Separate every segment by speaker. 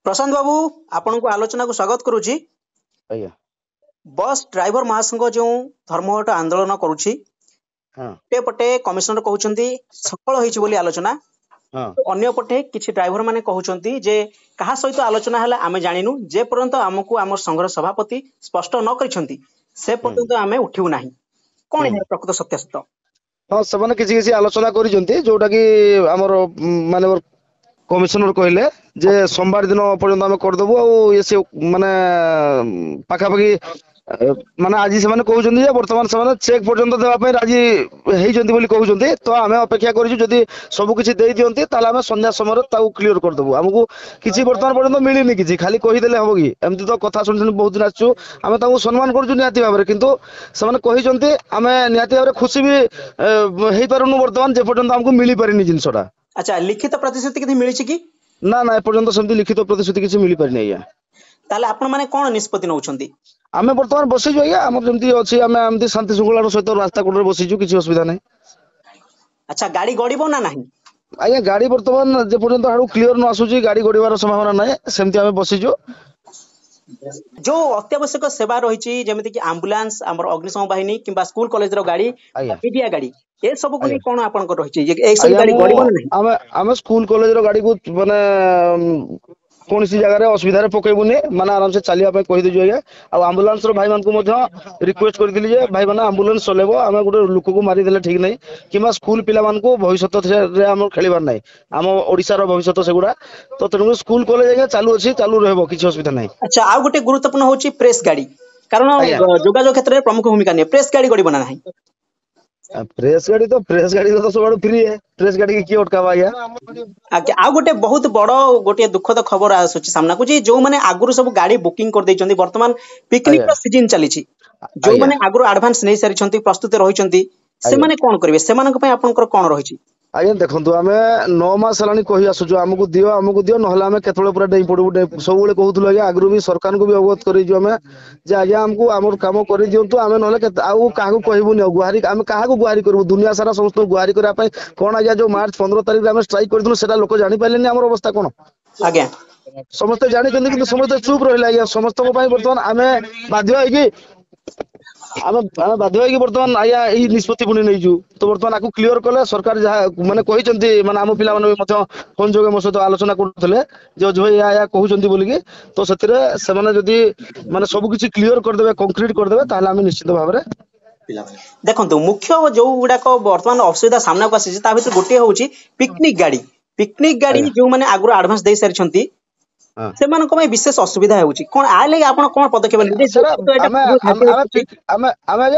Speaker 1: प्रशांत बाबू आपण को आलोचना को स्वागत करुछि।
Speaker 2: आज्ञा
Speaker 1: बस ड्राइवर महासंघ जो धर्मघट आंदोलन करुछि
Speaker 2: हाँ
Speaker 1: ते पटे कमिशनर कहउछंती सफल होइछि बोली आलोचना।
Speaker 2: हाँ
Speaker 1: अन्य पटे किछि ड्राइवर माने कहउछंती जे कहा सहित आलोचना हला आमे जानिनु जे परंत हमकु हमर संघर सभापति स्पष्ट न करिसंती से पर्यंत आमे उठिउ नाही। कोन हे प्रकृत सत्य सत्य?
Speaker 2: हाँ से किसी किसी आलोचना करिसंती जोटा कि हमर माने कमिशनर कहले जे सोमवार दिन पर्यंत आम करदेबू आ से माने पाखापाखि माने आज से कहते बर्तमान से चेक पर्यंत देवाई राजी होती कहते तो आम अपेक्षा करी सबकि दे दिंती आम संध्या समय क्लीयर करदेबू आमको किसी बर्तमान पर्यंत मिलनी किसी खाली कहीदेले हम कि एमती तो कथा शुणी बहुत दिन आसचु आम सम्मान करूँ निहाती भाव में किंतु से आम निहाती भाव खुशी भी हो पारुनु बर्तमान जे पर्यंत आमको मिल पारे जिनसा।
Speaker 1: अच्छा लिखित प्रतिश्रुति किछि मिलिछि कि
Speaker 2: ना ना एपर्यंत सेमती लिखित प्रतिश्रुति किसी मिल पारिनी आज्ञा।
Speaker 1: ताले आपण माने कोन निष्पत्ति नउछंती?
Speaker 2: आमे बर्तमान बसिजु आज्ञा आम जेमती अछि आमे एमती शांति शृंखलार सहित रास्ता कोडरे बसिजु किछि असुविधा नै।
Speaker 1: अच्छा गाड़ी गड़िबो ना नाही?
Speaker 2: आज्ञा गाड़ी बर्तमान जे पर्यंत हाडू क्लियर न आसुची गाड़ी गड़िबार संभावना नै सेमती आमे बसिजु।
Speaker 1: जो अत्यावश्यक सेवा रही जमीती कि एम्बुलेंस हमर अग्निशम बाहिनी किंबा स्कूल कॉलेज रो गाड़ी मीडिया गाड़ी ए सब को नहीं कोन आपन को रही ए सब गाड़ी गड़िबो ना नहीं?
Speaker 2: आमे आमे स्कूल कॉलेज रो गाड़ी को माने कौन सी जगह असुविधा पकेबुनि माने आराम से चलिया पे कहि दिजु आज्ञा। आ एम्बुलेंस रो भाई मान को मध्य रिक्वेस्ट कर दिली जे भाई माने एम्बुलेंस चलेबो आमे गुटे लोक को मारी देले ठीक नै किबा स्कूल पिला मान को भविष्य रे हम खेलिबार नै हम ओडिसा रो भविष्य सेगुडा तो तेनु स्कूल कॉलेज आज्ञा चालू अछि चालू रहबो किछि असुविधा नै।
Speaker 1: अच्छा आ गुटे गुरुत्वपूर्ण होची प्रेस गाड़ी कारण जोगाजोग क्षेत्र में प्रमुख भूमिका नै प्रेस गाड़ी गड़िबो ना नहीं?
Speaker 2: प्रेस गाड़ी तो सब फ्री है प्रेस गाड़ी की किए अटकावा आज्ञा।
Speaker 1: आ गोटे बहुत बड़ गोटे दुखद खबर आसुची सामना को जे जो माने आगुरु सब गाड़ी बुकिंग कर दैचंती वर्तमान पिकनिक रो सीजन चलीची जो माने आगुरु एडवांस नै सारिचंती प्रस्तुत रहिचंती से माने कोन करबे सेमानक पय आपनकर कोन रहिची?
Speaker 2: आज्ञा देखो आम 9 मास है कही आसुचु आमको दियो ना केतले पूरा डेई पड़ू सब कहूँ आज्ञा आगु भी सरकार को भी अवगत करें जे आज्ञा आमको आम कम कर दिंतु आम ना क्या कहबूनी गुहारी आम क्या गुहारी करूँ दुनिया सारा समस्त गुहारी करने कौन आज्ञा जो मार्च 15 तारिख में स्ट्राइक कर से लोक जापारे आम अवस्था कौन
Speaker 1: आज्ञा
Speaker 2: समस्ते जानते कि समस्ते चुप रहा आज्ञा समस्त बर्तमान आम बाध्य बाध्य बर्तमान आज्ञा यही निष्पत्ति पुणी नहीं तो बर्तमान आपको क्लीयर कले सरकार जहाँ माने कहते माने आम पिला फोन जोगे मो सहित आलोचना करते जो भाई या कहते बोलिकी तो से माने सब किसी क्लीयर करदे कंक्रीट करदे ताहले आम निश्चित भाव में
Speaker 1: देखो मुख्य जो गुड़ाक बर्तमान असुविधा सामना को आसी गोटे हूँ पिकनिक गाड़ी जो मैंने आगुरी आडभांस दे सारी से विशेष असुविधा होउची कोन आ लगे आपण कोन पदक्षेप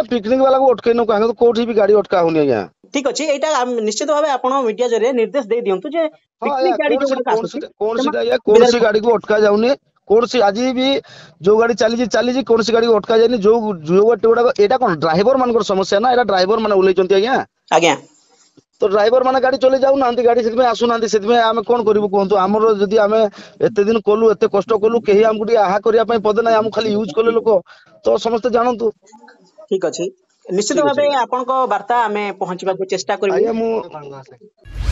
Speaker 2: पिकनिक वाला को अटकै न कहंगे तो कोठी भी गाड़ी अटका होनी आज्ञा। ठीक
Speaker 1: अछि एटा निश्चित भाबे आपण मीडिया जरे निर्देश दे दियंतु जे पिकनिक गाड़ी
Speaker 2: कौन सी गाड़ी को अटका जाउनी कौन सी आज भी जो गाड़ी चली कौन सी गाड़ी को अटका जानी जो गुड़ा एटा कोन ड्राइवर मानकर समस्या ना एटा ड्राइवर माने उलैचंती आज्ञा
Speaker 1: आज्ञा
Speaker 2: तो ड्राइवर माने गाड़ी चले जाऊ ना गाड़ी से आसु ना से आम कौन करूँ कहतु आमर जदि आम एते दिन कलु एते कष्ट कलु कहीं आमको टी आहा करने पदे ना आम खाली यूज कले लोक तो समस्ते जानतु।
Speaker 1: ठीक अच्छे निश्चित भाव आपन वार्ता आम पहुंचा चेष्टा करूँ।